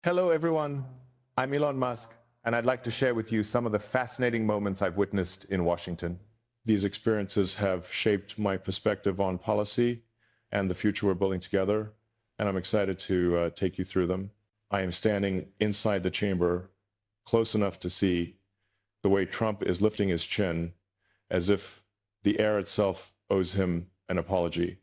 Hello, everyone. I'm Elon Musk, and I'd like to share with you some of the fascinating moments I've witnessed in Washington. These experiences have shaped my perspective on policy and the future we're building together, and I'm excited to take you through them. I am standing inside the chamber, close enough to see the way Trump is lifting his chin as if the air itself owes him an apology.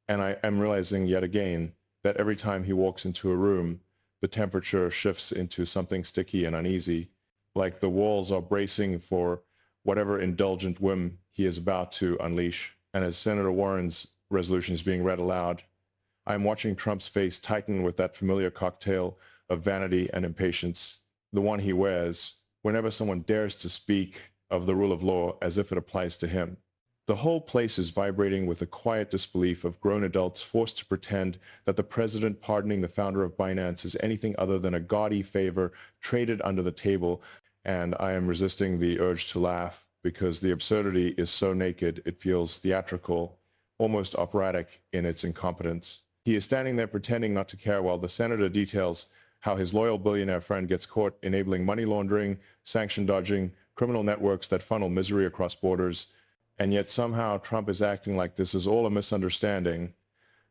And I am realizing yet again that every time he walks into a room, the temperature shifts into something sticky and uneasy, like the walls are bracing for whatever indulgent whim he is about to unleash. And as Senator Warren's resolution is being read aloud, I'm watching Trump's face tighten with that familiar cocktail of vanity and impatience, the one he wears whenever someone dares to speak of the rule of law as if it applies to him. The whole place is vibrating with the quiet disbelief of grown adults forced to pretend that the president pardoning the founder of Binance is anything other than a gaudy favor traded under the table, and I am resisting the urge to laugh because the absurdity is so naked it feels theatrical, almost operatic in its incompetence. He is standing there pretending not to care while the senator details how his loyal billionaire friend gets caught enabling money laundering, sanction dodging, criminal networks that funnel misery across borders, and yet somehow Trump is acting like this is all a misunderstanding,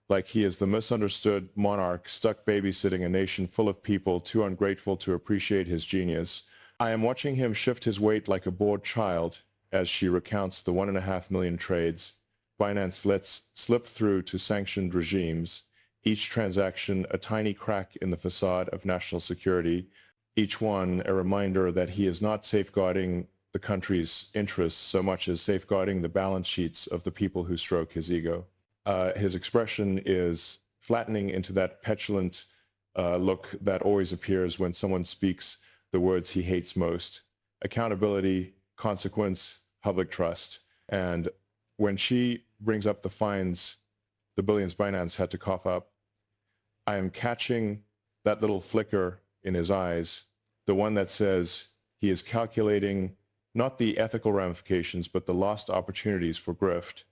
like he is the misunderstood monarch stuck babysitting a nation full of people too ungrateful to appreciate his genius. I am watching him shift his weight like a bored child as she recounts the 1.5 million trades Binance lets slip through to sanctioned regimes, each transaction a tiny crack in the facade of national security, each one a reminder that he is not safeguarding the country's interests so much as safeguarding the balance sheets of the people who stroke his ego. His expression is flattening into that petulant look that always appears when someone speaks the words he hates most: accountability, consequence, public trust. And when she brings up the fines the billions Binance had to cough up, I am catching that little flicker in his eyes, the one that says he is calculating not the ethical ramifications, but the lost opportunities for grift,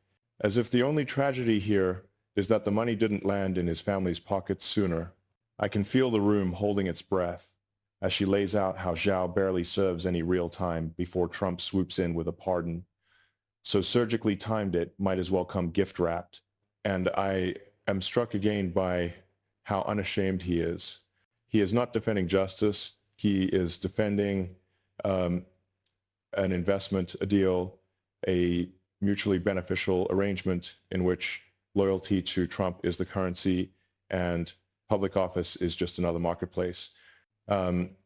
as if the only tragedy here is that the money didn't land in his family's pockets sooner. I can feel the room holding its breath as she lays out how Zhao barely serves any real time before Trump swoops in with a pardon. So surgically timed it might as well come gift-wrapped. And I am struck again by how unashamed he is. He is not defending justice. He is defending an investment, a deal, a mutually beneficial arrangement in which loyalty to Trump is the currency and public office is just another marketplace. And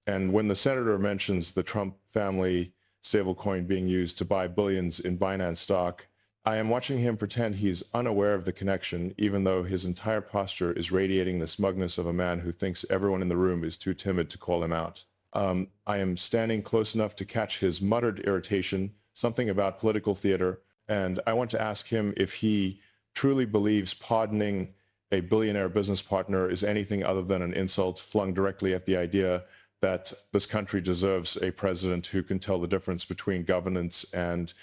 when the senator mentions the Trump family stablecoin being used to buy billions in Binance stock, I am watching him pretend he's unaware of the connection, even though his entire posture is radiating the smugness of a man who thinks everyone in the room is too timid to call him out. I am standing close enough to catch his muttered irritation, something about political theater, and I want to ask him if he truly believes pardoning a billionaire business partner is anything other than an insult flung directly at the idea that this country deserves a president who can tell the difference between governance and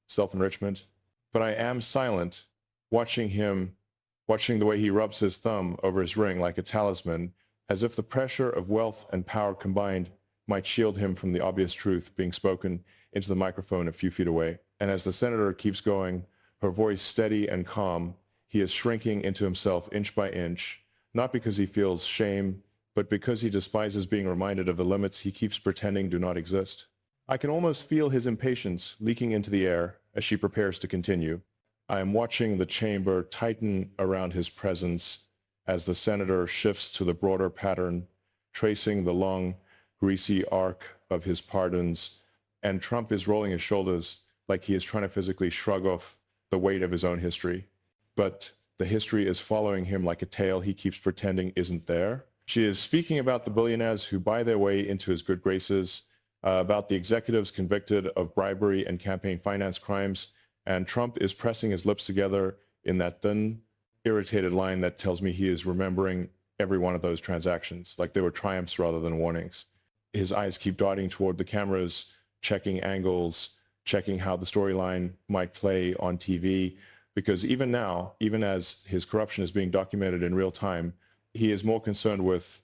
self-enrichment. But I am silent, watching the way he rubs his thumb over his ring like a talisman, as if the pressure of wealth and power combined might shield him from the obvious truth being spoken into the microphone a few feet away. And as the senator keeps going, her voice steady and calm, he is shrinking into himself inch by inch, not because he feels shame, but because he despises being reminded of the limits he keeps pretending do not exist. I can almost feel his impatience leaking into the air as she prepares to continue. I am watching the chamber tighten around his presence as the senator shifts to the broader pattern, tracing the long, greasy arc of his pardons, and Trump is rolling his shoulders like he is trying to physically shrug off the weight of his own history. But the history is following him like a tail he keeps pretending isn't there. She is speaking about the billionaires who buy their way into his good graces, about the executives convicted of bribery and campaign finance crimes, and Trump is pressing his lips together in that thin, irritated line that tells me he is remembering every one of those transactions, like they were triumphs rather than warnings. His eyes keep darting toward the cameras, checking angles, checking how the storyline might play on TV, because even now, even as his corruption is being documented in real time, he is more concerned with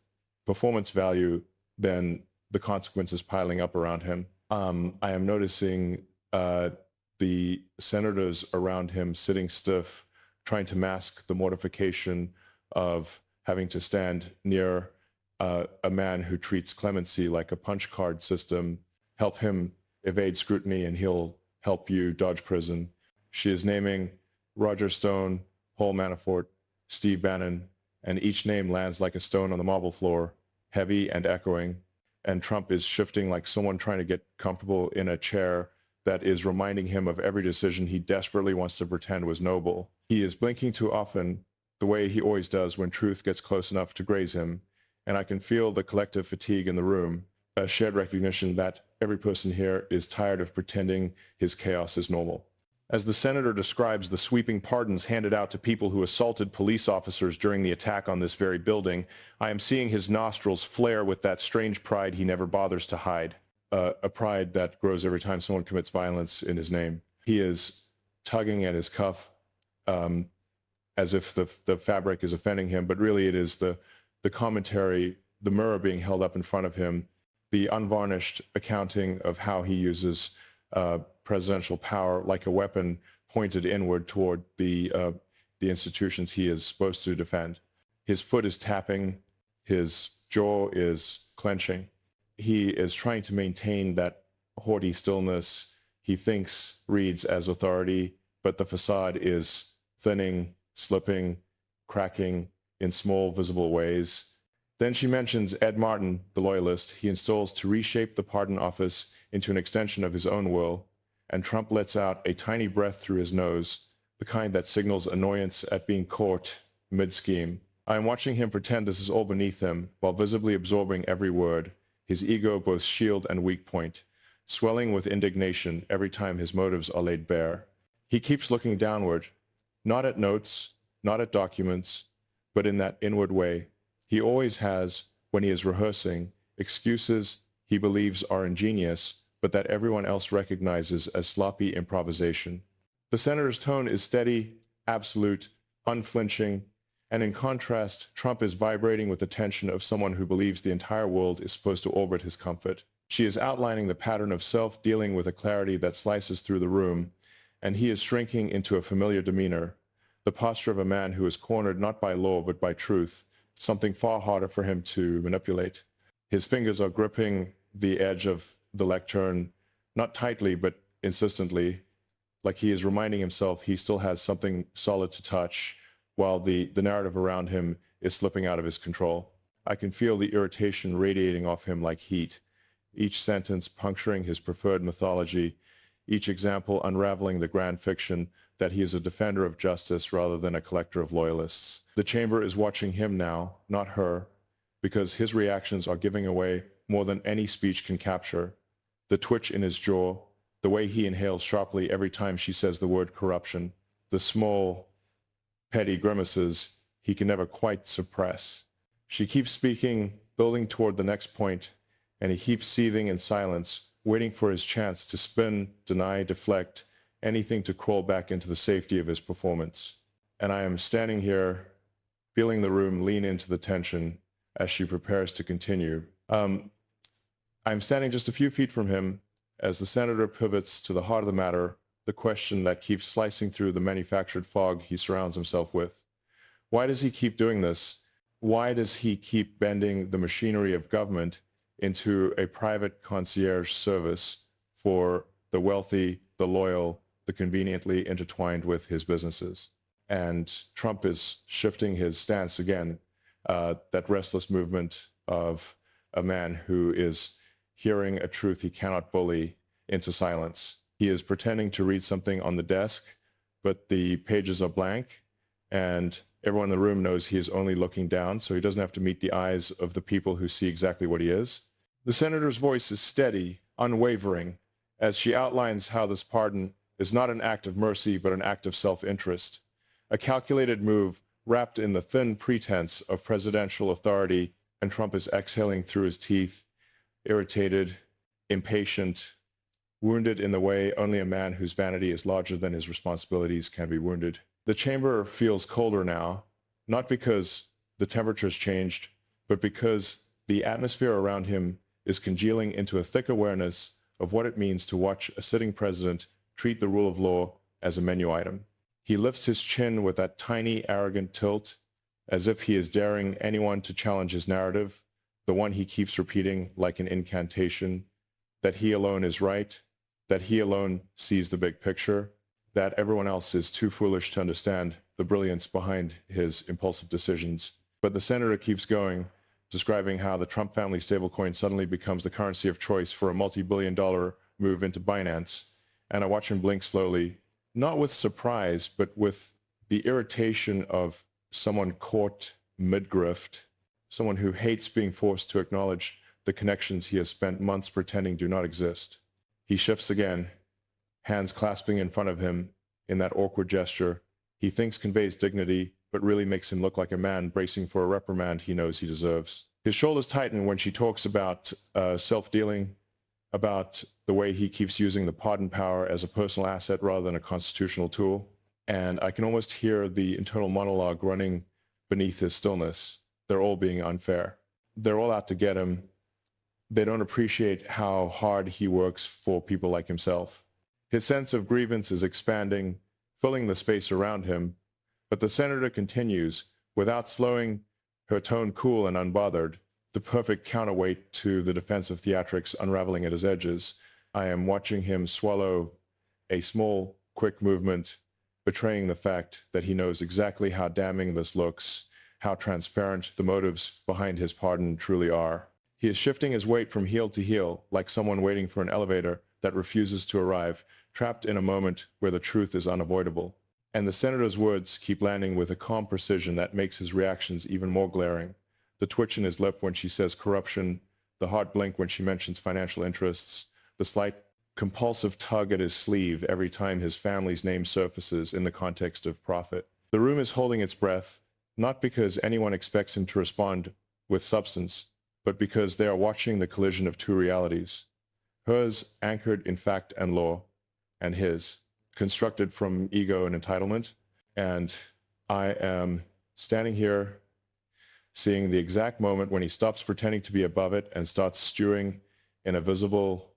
performance value than the consequences piling up around him. I am noticing the senators around him sitting stiff, trying to mask the mortification of having to stand near a man who treats clemency like a punch card system. Help him evade scrutiny and he'll help you dodge prison. She is naming Roger Stone, Paul Manafort, Steve Bannon, and each name lands like a stone on the marble floor, heavy and echoing. And Trump is shifting like someone trying to get comfortable in a chair that is reminding him of every decision he desperately wants to pretend was noble. He is blinking too often, the way he always does when truth gets close enough to graze him, and I can feel the collective fatigue in the room, a shared recognition that every person here is tired of pretending his chaos is normal. As the senator describes the sweeping pardons handed out to people who assaulted police officers during the attack on this very building, I am seeing his nostrils flare with that strange pride he never bothers to hide, a pride that grows every time someone commits violence in his name. He is tugging at his cuff as if the fabric is offending him, but really it is the commentary, the mirror being held up in front of him, the unvarnished accounting of how he uses presidential power like a weapon pointed inward toward the institutions he is supposed to defend. His foot is tapping, his jaw is clenching. He is trying to maintain that haughty stillness he thinks reads as authority, but the facade is thinning, slipping, cracking in small visible ways. Then she mentions Ed Martin, the loyalist, he installs to reshape the pardon office into an extension of his own will, and Trump lets out a tiny breath through his nose, the kind that signals annoyance at being caught mid-scheme. I am watching him pretend this is all beneath him, while visibly absorbing every word, his ego both shield and weak point, swelling with indignation every time his motives are laid bare. He keeps looking downward, not at notes, not at documents, but in that inward way he always has when he is rehearsing, excuses he believes are ingenious, but that everyone else recognizes as sloppy improvisation. The senator's tone is steady, absolute, unflinching, and in contrast, Trump is vibrating with the tension of someone who believes the entire world is supposed to orbit his comfort. She is outlining the pattern of self-dealing with a clarity that slices through the room, and he is shrinking into a familiar demeanor, the posture of a man who is cornered not by law but by truth, something far harder for him to manipulate. His fingers are gripping the edge of the lectern, not tightly but insistently, like he is reminding himself he still has something solid to touch, while the narrative around him is slipping out of his control. I can feel the irritation radiating off him like heat, each sentence puncturing his preferred mythology, each example unraveling the grand fiction that he is a defender of justice rather than a collector of loyalists. The chamber is watching him now, not her, because his reactions are giving away more than any speech can capture. The twitch in his jaw, the way he inhales sharply every time she says the word corruption, the small, petty grimaces he can never quite suppress. She keeps speaking, building toward the next point, and he keeps seething in silence, waiting for his chance to spin, deny, deflect, anything to crawl back into the safety of his performance. And I am standing here, feeling the room lean into the tension as she prepares to continue. I'm standing just a few feet from him as the senator pivots to the heart of the matter, the question that keeps slicing through the manufactured fog he surrounds himself with. Why does he keep doing this? Why does he keep bending the machinery of government into a private concierge service for the wealthy, the loyal, the conveniently intertwined with his businesses? And Trump is shifting his stance again, that restless movement of a man who is hearing a truth he cannot bully into silence. He is pretending to read something on the desk, but the pages are blank, and everyone in the room knows he is only looking down, so he doesn't have to meet the eyes of the people who see exactly what he is. The senator's voice is steady, unwavering, as she outlines how this pardon is not an act of mercy, but an act of self-interest, a calculated move wrapped in the thin pretense of presidential authority, and Trump is exhaling through his teeth, irritated, impatient, wounded in the way only a man whose vanity is larger than his responsibilities can be wounded. The chamber feels colder now, not because the temperature's changed, but because The atmosphere around him is congealing into a thick awareness of what it means to watch a sitting president treat the rule of law as a menu item. He lifts his chin with that tiny, arrogant tilt, as if he is daring anyone to challenge his narrative, the one he keeps repeating like an incantation, that he alone is right, that he alone sees the big picture, that everyone else is too foolish to understand the brilliance behind his impulsive decisions. But the senator keeps going, describing how the Trump family stablecoin suddenly becomes the currency of choice for a multi-billion-dollar move into Binance. And I watch him blink slowly, not with surprise, but with the irritation of someone caught mid-grift, someone who hates being forced to acknowledge the connections he has spent months pretending do not exist. He shifts again, hands clasping in front of him in that awkward gesture he thinks conveys dignity, but really makes him look like a man bracing for a reprimand he knows he deserves. His shoulders tighten when she talks about self-dealing, about the way he keeps using the pardon power as a personal asset rather than a constitutional tool. And I can almost hear the internal monologue running beneath his stillness. They're all being unfair. They're all out to get him. They don't appreciate how hard he works for people like himself. His sense of grievance is expanding, filling the space around him, but the senator continues, without slowing, her tone cool and unbothered, the perfect counterweight to the defensive theatrics unraveling at his edges. I am watching him swallow a small, quick movement, betraying the fact that he knows exactly how damning this looks, how transparent the motives behind his pardon truly are. He is shifting his weight from heel to heel, like someone waiting for an elevator that refuses to arrive, trapped in a moment where the truth is unavoidable. And the senator's words keep landing with a calm precision that makes his reactions even more glaring. The twitch in his lip when she says corruption, the hard blink when she mentions financial interests, the slight compulsive tug at his sleeve every time his family's name surfaces in the context of profit. The room is holding its breath, not because anyone expects him to respond with substance, but because they are watching the collision of two realities. Hers anchored in fact and law, and his, constructed from ego and entitlement. And I am standing here seeing the exact moment when he stops pretending to be above it and starts stewing in a visible,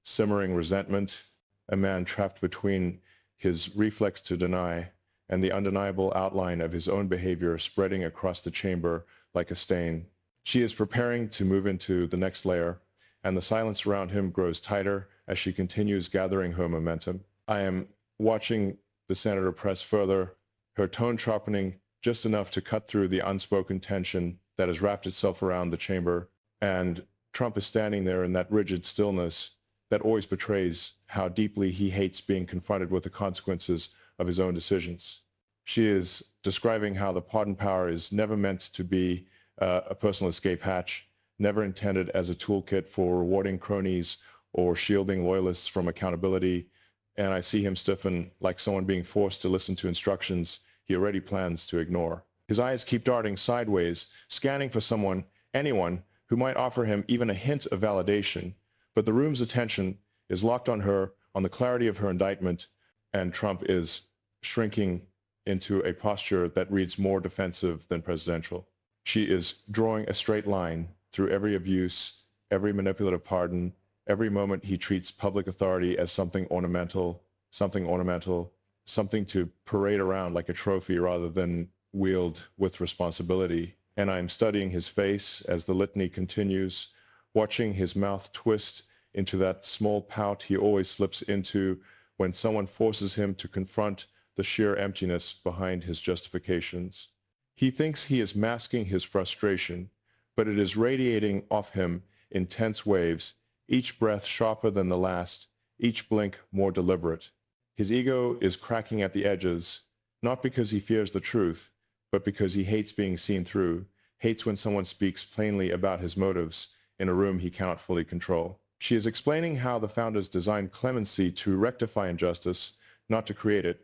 simmering resentment, a man trapped between his reflex to deny and the undeniable outline of his own behavior spreading across the chamber like a stain. She is preparing to move into the next layer, and the silence around him grows tighter as she continues gathering her momentum. I am watching the senator press further, her tone sharpening just enough to cut through the unspoken tension that has wrapped itself around the chamber, and Trump is standing there in that rigid stillness that always betrays how deeply he hates being confronted with the consequences of his own decisions. She is describing how the pardon power is never meant to be a personal escape hatch, never intended as a toolkit for rewarding cronies or shielding loyalists from accountability. And I see him stiffen like someone being forced to listen to instructions he already plans to ignore. His eyes keep darting sideways, scanning for someone, anyone, who might offer him even a hint of validation. But the room's attention is locked on her, on the clarity of her indictment, and Trump is shrinking into a posture that reads more defensive than presidential. She is drawing a straight line through every abuse, every manipulative pardon, every moment he treats public authority as something ornamental, something to parade around like a trophy rather than wield with responsibility. And I'm studying his face as the litany continues, watching his mouth twist into that small pout he always slips into when someone forces him to confront the sheer emptiness behind his justifications. He thinks he is masking his frustration, but it is radiating off him in tense waves, each breath sharper than the last, each blink more deliberate. His ego is cracking at the edges, not because he fears the truth, but because he hates being seen through, hates when someone speaks plainly about his motives in a room he cannot fully control. She is explaining how the founders designed clemency to rectify injustice, not to create it,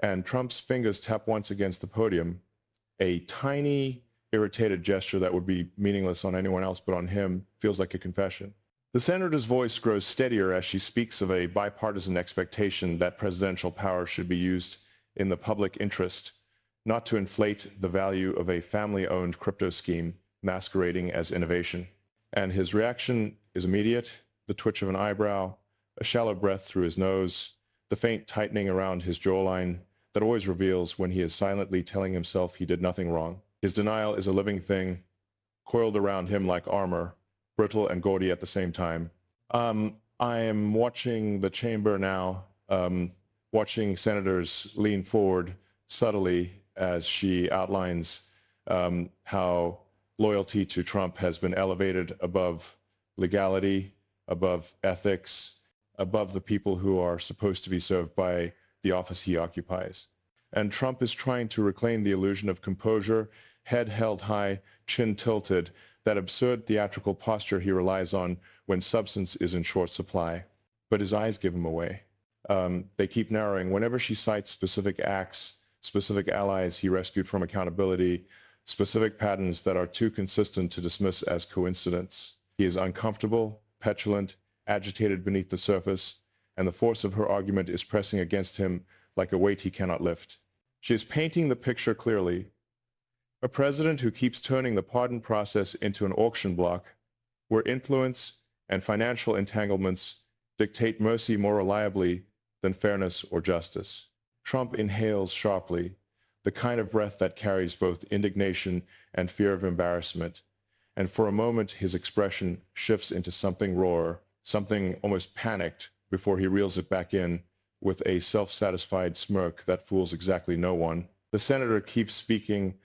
and Trump's fingers tap once against the podium, a tiny, irritated gesture that would be meaningless on anyone else but on him feels like a confession. The senator's voice grows steadier as she speaks of a bipartisan expectation that presidential power should be used in the public interest, not to inflate the value of a family-owned crypto scheme masquerading as innovation. And his reaction is immediate: the twitch of an eyebrow, a shallow breath through his nose, the faint tightening around his jawline that always reveals when he is silently telling himself he did nothing wrong. His denial is a living thing, coiled around him like armor, brittle and gaudy at the same time. I am watching the chamber now, watching senators lean forward subtly as she outlines how loyalty to Trump has been elevated above legality, above ethics, above the people who are supposed to be served by the office he occupies. And Trump is trying to reclaim the illusion of composure, head held high, chin tilted, that absurd theatrical posture he relies on when substance is in short supply. But his eyes give him away. They keep narrowing. Whenever she cites specific acts, specific allies he rescued from accountability, specific patterns that are too consistent to dismiss as coincidence, he is uncomfortable, petulant, agitated beneath the surface, and the force of her argument is pressing against him like a weight he cannot lift. She is painting the picture clearly. A president who keeps turning the pardon process into an auction block, where influence and financial entanglements dictate mercy more reliably than fairness or justice. Trump inhales sharply, the kind of breath that carries both indignation and fear of embarrassment, and for a moment his expression shifts into something rawer, something almost panicked, before he reels it back in with a self-satisfied smirk that fools exactly no one. The senator keeps speaking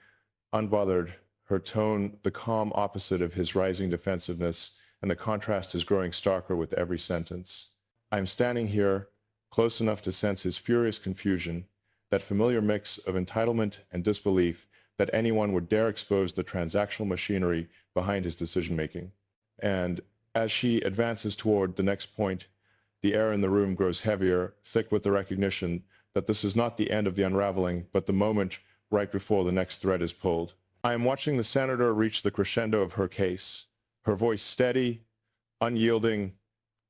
unbothered, her tone the calm opposite of his rising defensiveness, and the contrast is growing starker with every sentence. I am standing here, close enough to sense his furious confusion, that familiar mix of entitlement and disbelief that anyone would dare expose the transactional machinery behind his decision-making. And as she advances toward the next point, the air in the room grows heavier, thick with the recognition that this is not the end of the unraveling, but the moment right before the next thread is pulled. I am watching the senator reach the crescendo of her case, her voice steady, unyielding,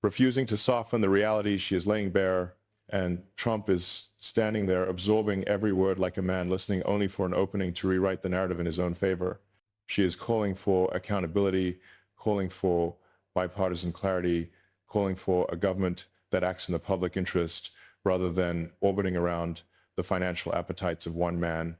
refusing to soften the reality she is laying bare, and Trump is standing there absorbing every word like a man listening only for an opening to rewrite the narrative in his own favor. She is calling for accountability, calling for bipartisan clarity, calling for a government that acts in the public interest rather than orbiting around the financial appetites of one man.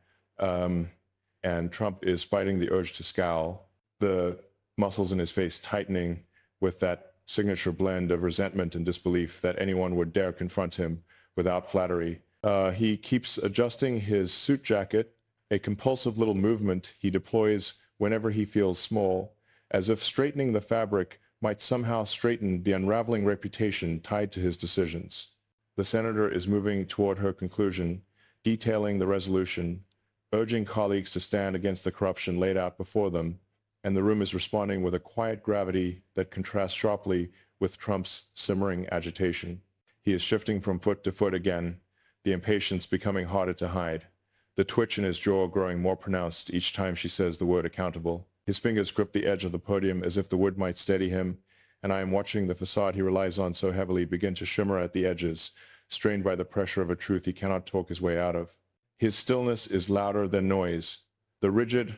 And Trump is fighting the urge to scowl, the muscles in his face tightening with that signature blend of resentment and disbelief that anyone would dare confront him without flattery. He keeps adjusting his suit jacket, a compulsive little movement he deploys whenever he feels small, as if straightening the fabric might somehow straighten the unraveling reputation tied to his decisions. The senator is moving toward her conclusion, detailing the resolution, urging colleagues to stand against the corruption laid out before them, and the room is responding with a quiet gravity that contrasts sharply with Trump's simmering agitation. He is shifting from foot to foot again, the impatience becoming harder to hide, the twitch in his jaw growing more pronounced each time she says the word accountable. His fingers grip the edge of the podium as if the wood might steady him, and I am watching the facade he relies on so heavily begin to shimmer at the edges, strained by the pressure of a truth he cannot talk his way out of. His stillness is louder than noise, the rigid,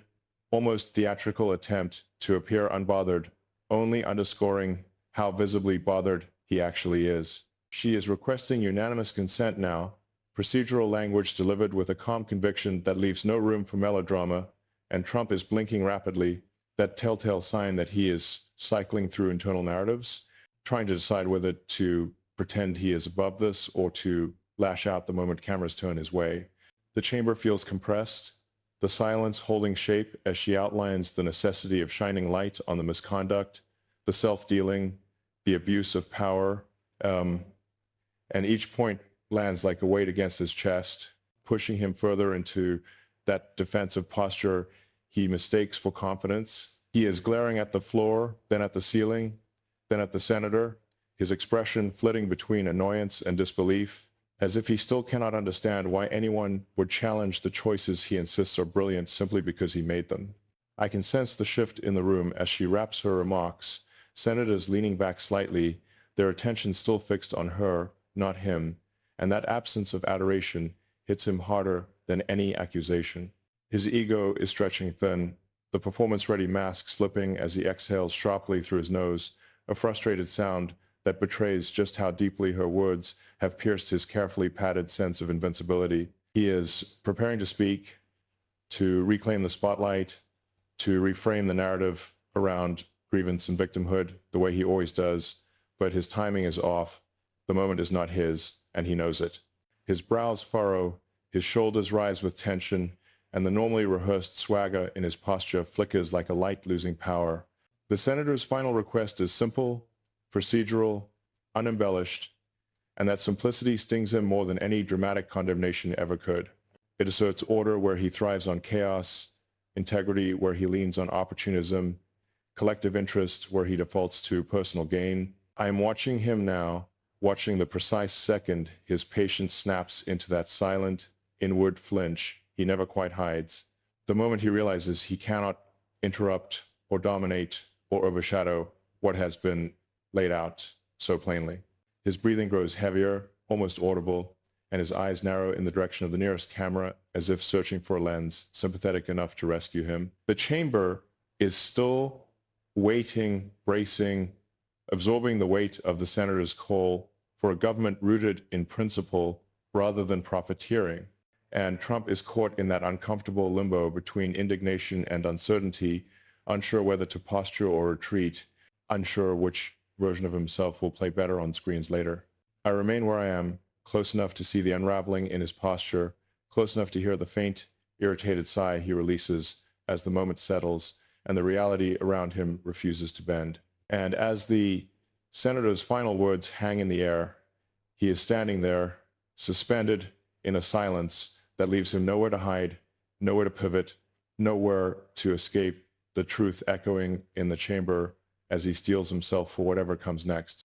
almost theatrical attempt to appear unbothered, only underscoring how visibly bothered he actually is. She is requesting unanimous consent now, procedural language delivered with a calm conviction that leaves no room for melodrama, and Trump is blinking rapidly, that telltale sign that he is cycling through internal narratives, trying to decide whether to pretend he is above this or to lash out the moment cameras turn his way. The chamber feels compressed, the silence holding shape as she outlines the necessity of shining light on the misconduct, the self-dealing, the abuse of power, and each point lands like a weight against his chest, pushing him further into that defensive posture he mistakes for confidence. He is glaring at the floor, then at the ceiling, then at the senator, his expression flitting between annoyance and disbelief, as if he still cannot understand why anyone would challenge the choices he insists are brilliant simply because he made them. I can sense the shift in the room as she wraps her remarks, senators leaning back slightly, their attention still fixed on her, not him, and that absence of adoration hits him harder than any accusation. His ego is stretching thin, the performance-ready mask slipping as he exhales sharply through his nose, a frustrated sound that betrays just how deeply her words have pierced his carefully padded sense of invincibility. He is preparing to speak, to reclaim the spotlight, to reframe the narrative around grievance and victimhood the way he always does, but his timing is off. The moment is not his, and he knows it. His brows furrow, his shoulders rise with tension, and the normally rehearsed swagger in his posture flickers like a light losing power. The senator's final request is simple, procedural, unembellished, and that simplicity stings him more than any dramatic condemnation ever could. It asserts order where he thrives on chaos, integrity where he leans on opportunism, collective interest where he defaults to personal gain. I am watching him now, watching the precise second his patience snaps into that silent, inward flinch he never quite hides. The moment he realizes he cannot interrupt or dominate or overshadow what has been laid out so plainly. His breathing grows heavier, almost audible, and his eyes narrow in the direction of the nearest camera as if searching for a lens sympathetic enough to rescue him. The chamber is still waiting, bracing, absorbing the weight of the senator's call for a government rooted in principle rather than profiteering. And Trump is caught in that uncomfortable limbo between indignation and uncertainty, unsure whether to posture or retreat, unsure which version of himself will play better on screens later. I remain where I am, close enough to see the unraveling in his posture, close enough to hear the faint, irritated sigh he releases as the moment settles and the reality around him refuses to bend. And as the senator's final words hang in the air, he is standing there, suspended in a silence that leaves him nowhere to hide, nowhere to pivot, nowhere to escape the truth echoing in the chamber as he steels himself for whatever comes next.